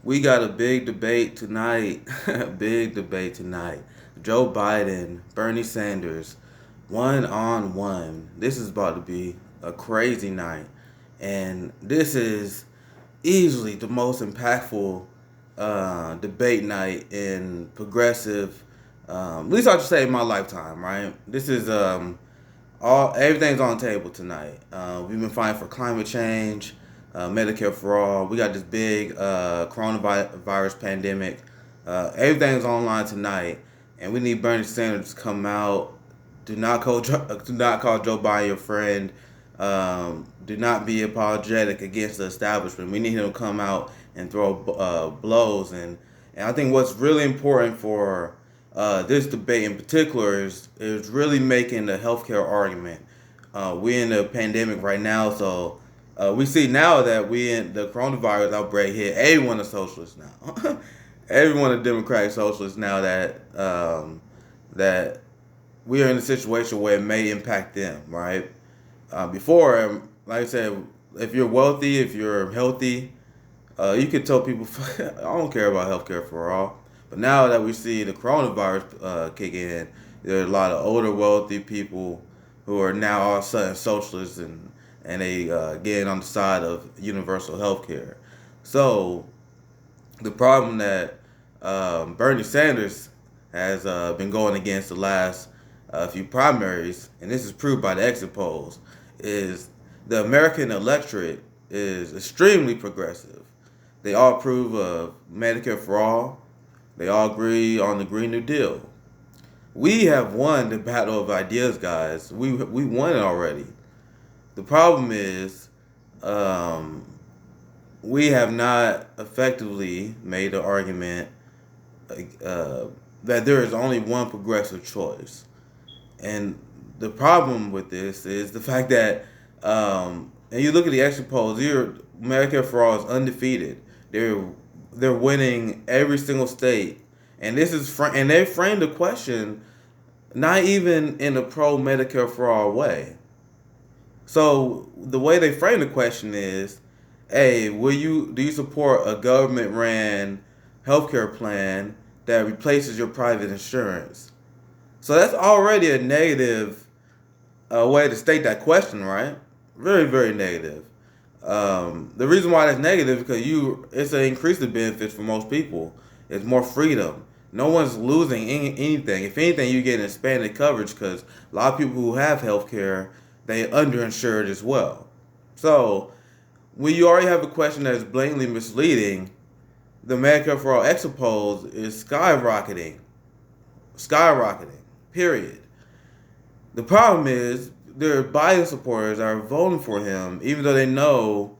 We got a big debate tonight. Big debate tonight. Joe Biden, Bernie Sanders, one on one. This is about to be a crazy night. And this is easily the most impactful debate night in progressive, at least I should say in my lifetime, right? This is all everything's on the table tonight. We've been fighting for climate change, Medicare for all. We got this big coronavirus pandemic. Everything's online tonight, and we need Bernie Sanders to come out. Do not call Joe Biden your friend. Do not be apologetic against the establishment. We need him to come out and throw blows. And I think what's really important for this debate in particular is really making the healthcare argument. We're in a pandemic right now, so we see now that we in the coronavirus outbreak hit. Everyone a socialist now. Everyone a democratic socialist now that we are in a situation where it may impact them, right? Before, like I said, if you're wealthy, if you're healthy, you could tell people, I don't care about healthcare for all. But now that we see the coronavirus kick in, there are a lot of older, wealthy people who are now all of a sudden socialists and they get on the side of universal healthcare. So the problem that Bernie Sanders has been going against the last few primaries, and this is proved by the exit polls, is the American electorate is extremely progressive. They all approve of Medicare for all. They all agree on the Green New Deal. We have won the battle of ideas, guys. We won it already. The problem is um, we have not effectively made the argument uh, that there is only one progressive choice. And the problem with this is the fact that, and you look at the exit polls, Medicare for All is undefeated. They're they're winning every single state, and and they framed the question not even in a pro Medicare for All way. So the way they frame the question is, hey, will you do you support a government ran healthcare plan that replaces your private insurance? So that's already a negative way to state that question, right? Very, very negative. The reason why that's negative is because it's an increase in benefits for most people. It's more freedom. No one's losing anything. If anything, you get expanded coverage because a lot of people who have health care, they underinsured as well. So when you already have a question that is blatantly misleading, the Medicare for All exit polls is skyrocketing. Skyrocketing. Period. The problem is there are Biden supporters that are voting for him, even though they know.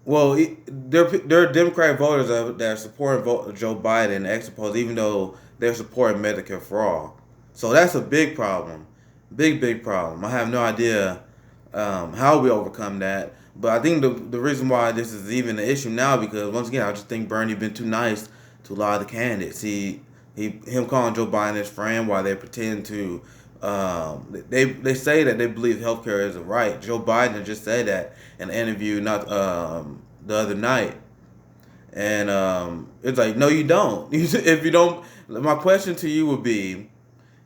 Well, there are Democratic voters that are supporting Joe Biden and exit polls, even though they're supporting Medicare for all. So that's a big problem, big problem. I have no idea how we overcome that, but I think the reason why this is even an issue now because once again I just think Bernie been too nice to a lot of the candidates. Him calling Joe Biden his friend while they pretend to they say that they believe healthcare is a right. Joe Biden just said that in an interview not the other night, and it's like no, you don't. If you don't, my question to you would be,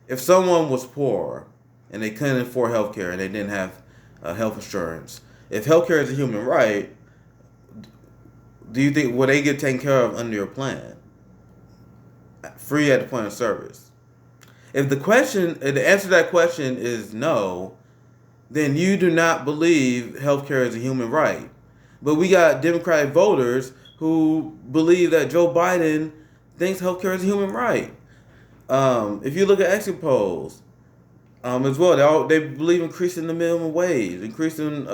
if someone was poor and they couldn't afford healthcare and they didn't have health insurance, if healthcare is a human right, do you think will they get taken care of under your plan, free at the point of service? If the answer to that question is no, then you do not believe healthcare is a human right. But we got Democratic voters who believe that Joe Biden thinks healthcare is a human right. If you look at exit polls, as well, they believe increasing the minimum wage, increasing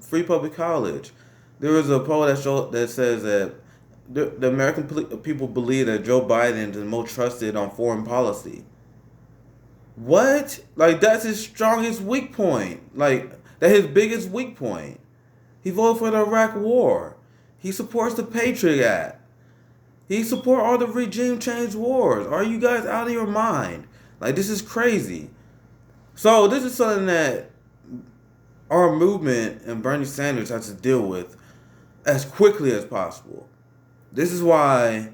free public college. There was a poll that says that the American people believe that Joe Biden is the most trusted on foreign policy. What? Like that's his strongest weak point. Like that's his biggest weak point. He voted for the Iraq War. He supports the Patriot Act. He support all the regime change wars. Are you guys out of your mind? Like this is crazy. So this is something that our movement and Bernie Sanders has to deal with as quickly as possible. This is why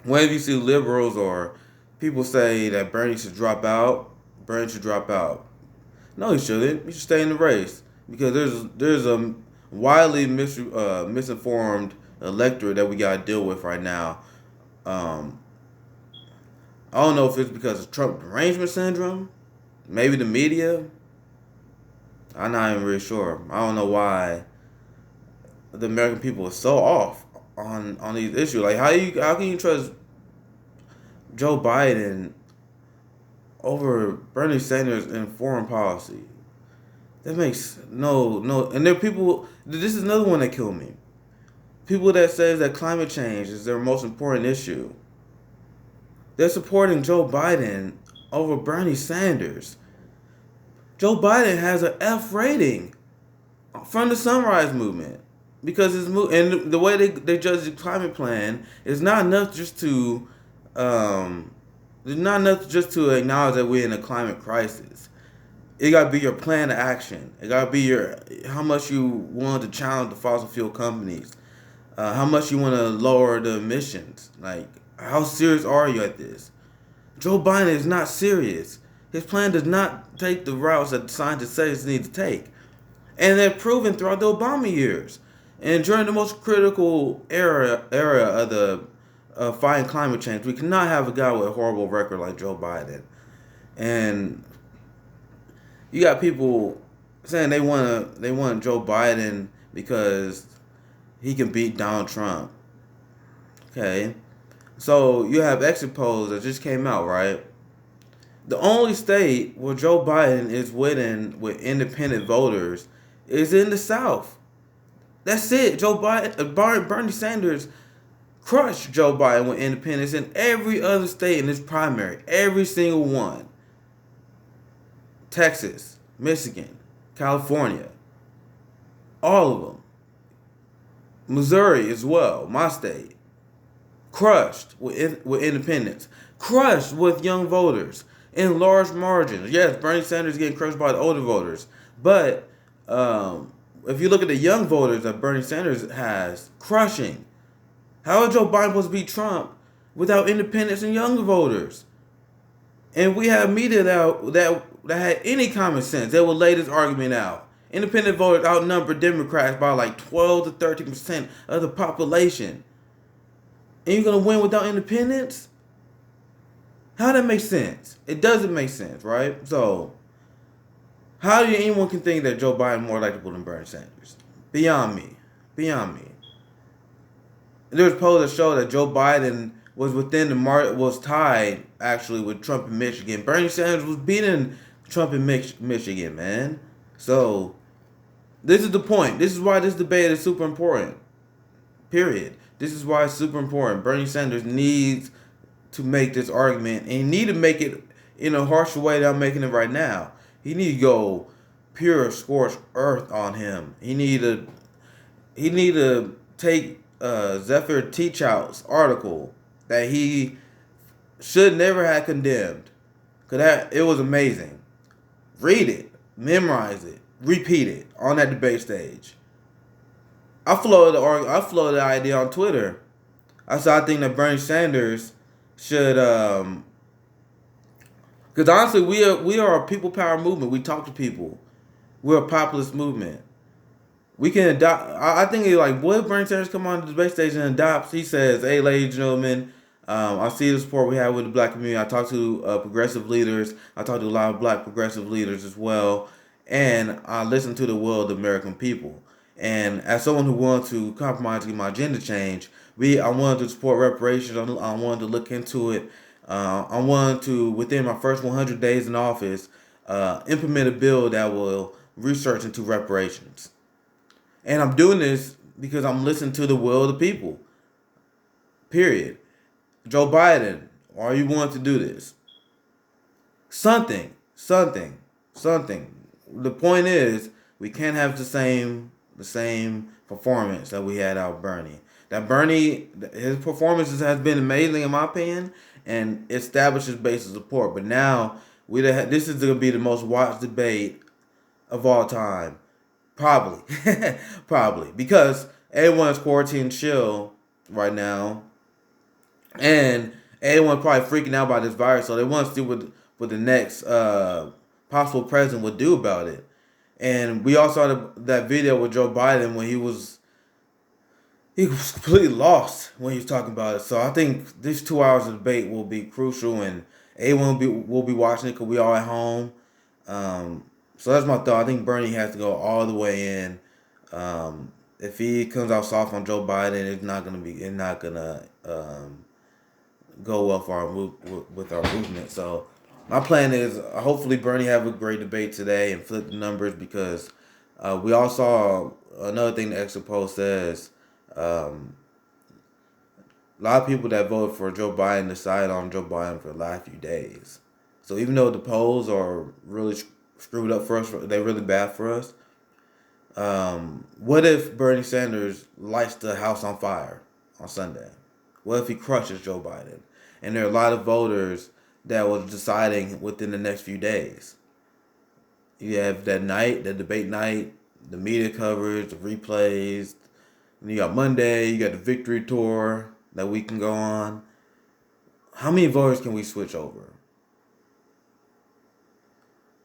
whenever you see liberals or people say that Bernie should drop out, Bernie should drop out. No, he shouldn't. He should stay in the race because there's a widely misinformed electorate that we got to deal with right now. Um, I don't know if it's because of Trump derangement syndrome, maybe the media. I'm not even really sure. I don't know why the American people are so off on these issues. Like how can you trust Joe Biden over Bernie Sanders in foreign policy? That makes no. And there are people. This is another one that killed me. People that says that climate change is their most important issue. They're supporting Joe Biden over Bernie Sanders. Joe Biden has an F rating from the Sunrise Movement because and the way they judge the climate plan is not enough just to it's not enough just to acknowledge that we're in a climate crisis. It gotta be your plan of action. It gotta be your how much you want to challenge the fossil fuel companies, how much you want to lower the emissions. Like how serious are you at this? Joe Biden is not serious. His plan does not take the routes that the scientists say it needs to take. And they're proven throughout the Obama years. And during the most critical era of the fighting climate change, we cannot have a guy with a horrible record like Joe Biden. And you got people saying they want Joe Biden because he can beat Donald Trump. Okay. So you have exit polls that just came out, right? The only state where Joe Biden is winning with independent voters is in the South. That's it. Bernie Sanders crushed Joe Biden with independents in every other state in his primary. Every single one. Texas, Michigan, California. All of them. Missouri as well, my state. Crushed with independents. Crushed with young voters in large margins. Yes, Bernie Sanders is getting crushed by the older voters. But if you look at the young voters that Bernie Sanders has, crushing. How is Joe Biden supposed to beat Trump without independents and younger voters? And we have media that had any common sense. They will lay this argument out. Independent voters outnumber Democrats by like 12 to 13% of the population. And you're going to win without independents? How that makes sense? It doesn't make sense, right? So, how do anyone can think that Joe Biden is more electable than Bernie Sanders? Beyond me. Beyond me. There's polls that show that Joe Biden was was tied actually with Trump in Michigan. Bernie Sanders was beating Trump in Michigan, man. So, this is the point. This is why this debate is super important. Period. This is why it's super important. Bernie Sanders needs to make this argument, and he need to make it in a harsher way than I'm making it right now. He need to go pure scorched earth on him. He need to take Zephyr Teachout's article that he should never have condemned, cause it was amazing. Read it, memorize it, repeat it on that debate stage. I floated the idea on Twitter. I think that Bernie Sanders should, because honestly, we are a people power movement. We talk to people. We're a populist movement. We can adopt. I think like, what if Bernie Sanders come on the debate stage and adopts? He says, "Hey, ladies and gentlemen, I see the support we have with the black community. I talk to progressive leaders. I talk to a lot of black progressive leaders as well, and I listen to the will of the American people. And as someone who wanted to compromise to get my agenda changed, I wanted to support reparations. I wanted to look into it. I wanted to, within my first 100 days in office, implement a bill that will research into reparations. And I'm doing this because I'm listening to the will of the people. Period. Joe Biden, are you willing to do this? Something. The point is, we can't have the same performance that we had out of Bernie. That Bernie, his performances has been amazing in my opinion, and establishes base of support. But now this is going to be the most watched debate of all time, probably, probably because everyone's quarantined chill right now, and everyone probably freaking out about this virus, so they want to see what the next possible president would do about it. And we all saw that video with Joe Biden when he was completely lost when he was talking about it. So I think these 2 hours of debate will be crucial, and everyone will be watching it because we all at home. So that's my thought. I think Bernie has to go all the way in. If he comes out soft on Joe Biden, it's not gonna go well for our with our movement. So my plan is hopefully Bernie have a great debate today and flip the numbers, because we all saw another thing the exit poll says. A lot of people that voted for Joe Biden decided on Joe Biden for the last few days. So even though the polls are really screwed up for us, they're really bad for us. What if Bernie Sanders lights the house on fire on Sunday? What if he crushes Joe Biden? And there are a lot of voters that was deciding within the next few days. You have that night, the debate night, the media coverage, the replays. And you got Monday, you got the victory tour that we can go on. How many voters can we switch over?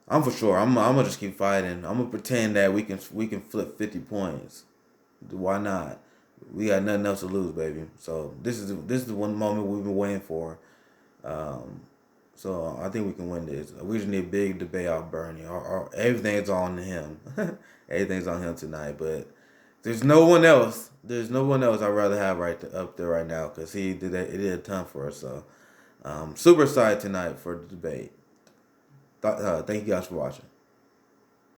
I'm for sure. I'm gonna just keep fighting. I'm gonna pretend that we can flip 50 points. Why not? We got nothing else to lose, baby. So this is the one moment we've been waiting for. Um, so I think we can win this. We just need a big debate out Bernie. Everything's on him. Everything's on him tonight. But there's no one else. There's no one else I'd rather have up there right now, because he did that. It did a ton for us. So super excited tonight for the debate. Thank you guys for watching.